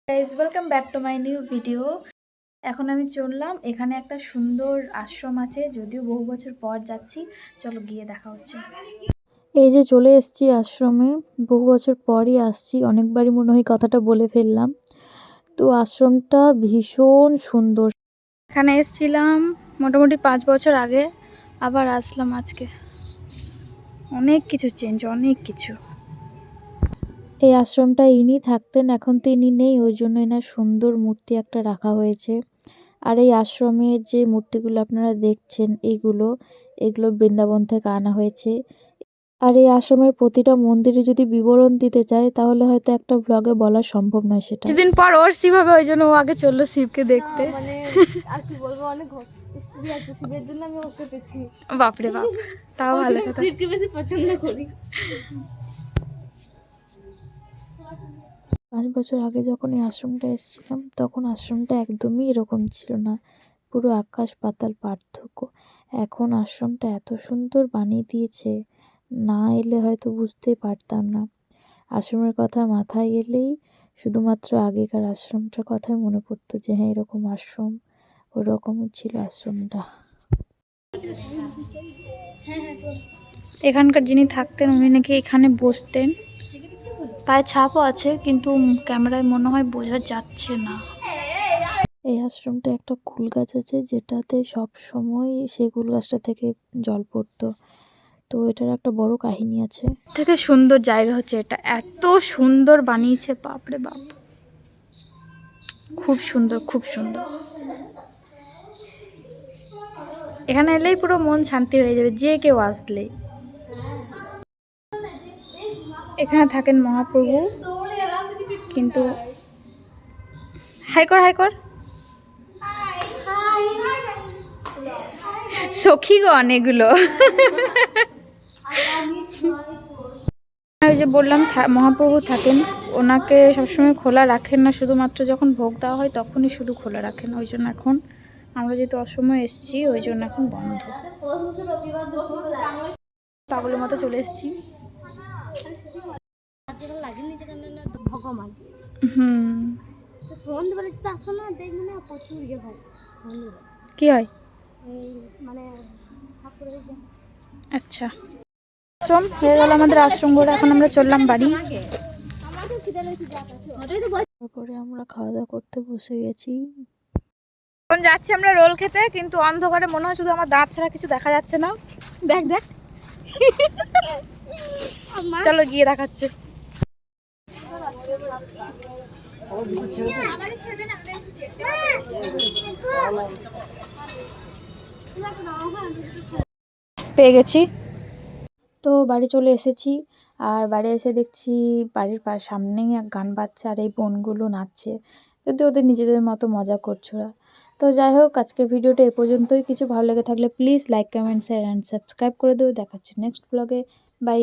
Guys welcome back to my new video. এখন আমি চললাম, এখানে একটা সুন্দর আশ্রম আছে, যদিও বহু বছর পর যাচ্ছি। চলো গিয়ে দেখা হচ্ছে। এই যে চলে এসেছি আশ্রমে, বহু বছর পরই আসছি, অনেকবারই মনে হয় কথাটা বলে ফেললাম। তো আশ্রমটা ভীষণ সুন্দর। এখানে এসেছিলাম মোটামুটি 5 বছর আগে, আবার আসলাম আজকে। অনেক কিছু চেঞ্জ, অনেক কিছু। এই আশ্রমটা ইনি থাকতেন, এখন তো ইনি নেই, ওই জন্য এনার সুন্দর মূর্তি একটা রাখা হয়েছে। আর এই আশ্রমের যে মূর্তিগুলো আপনারা দেখছেন, এগুলো বৃন্দাবন থেকে আনা হয়েছে। আর এই আশ্রমের প্রতিটা মন্দিরে যদি বিবরণ দিতে চাই, তাহলে হয়তো একটা ব্লগে বলা সম্ভব নয় সেটা। কিছুদিন পর ওর শিব হবে, ওই জন্য ও আগে চললো শিবকে দেখতে। মানে আর কি বলবো, অনেক হিস্ট্রি আছে শিবের জন্য আমি ওকে পেয়েছি। বাপরে বাপ, তাও ভালো কথা। শিবকে বেশি পছন্দ করি। 5 বছর আগে যখন এই আশ্রমটা এসেছিলাম, তখন আশ্রমটা একদমই এরকম ছিল না, পুরো আকাশ পাতাল পার্থক্য। এখন আশ্রমটা এত সুন্দর বানিয়ে দিয়েছে, না এলে হয়তো বুঝতেই পারতাম না। আশ্রমের কথা মাথায় এলেই শুধুমাত্র আগেকার আশ্রমটার কথাই মনে পড়তো, যে হ্যাঁ এরকম আশ্রম, ওরকমই ছিল আশ্রমটা। এখানকার যিনি থাকতেন উনি নাকি এখানে বসতেন, পায়ে ছাপও আছে, কিন্তু ক্যামেরায় মনে হয় বোঝা যাচ্ছে না। এই আশ্রমটা একটা কুল গাছ আছে, যেটাতে সব সময় সেই কুল গাছটা থেকে জল পড়তো। তো এটার একটা বড় কাহিনী আছে। থেকে সুন্দর জায়গা হচ্ছে এটা, এত সুন্দর বানিয়েছে, বাপরে বাপ, খুব সুন্দর, খুব সুন্দর। এখানে এলেই পুরো মন শান্তি হয়ে যাবে, যে কেউ আসলে। এখানে থাকেন মহাপ্রভু, কিন্তু হাই কর হাই কর সখীগণ এগুলো। ওই যে বললাম মহাপ্রভু থাকেন, ওনাকে সবসময় খোলা রাখেন না, শুধুমাত্র যখন ভোগ দেওয়া হয় তখনই শুধু খোলা রাখেন। ওই জন্য এখন আমরা যেহেতু অসময়ে এসেছি, ওই জন্য এখন বন্ধ। পাগলের মতো চলে এসেছি। ভগবান সন্ধ্যেবেলা যদি আসো না, দেখবে না প্রচুর ইয়ে হয়। কি হয় মানে আচ্ছা, আশ্রম হয়ে গেল আমাদের আশ্রম ঘোরা। এখন আমরা চললাম বাড়ি। তারপরে আমরা খাওয়া দাওয়া করতে বসে গেছি। এখন যাচ্ছি আমরা রোল খেতে, কিন্তু অন্ধকারে মনে হয় শুধু আমার দাঁত ছাড়া কিছু দেখা যাচ্ছে না। দেখ দেখ, চলো গিয়ে দেখাচ্ছে। পেয়ে গেছি, তো বাড়ি চলে এসেছি। আর বাড়ি এসে দেখছি বাড়ির সামনেই এক গান বাজছে, আর এই বোনগুলো নাচছে, যদি ওদের নিজেদের মতো মজা করছে ওরা। তো যাই হোক, আজকের ভিডিওটা এ পর্যন্তই। কিছু ভালো লেগে থাকলে please like, comment, share and subscribe করে দেবো। দেখাচ্ছি নেক্সট ব্লগে। বাই।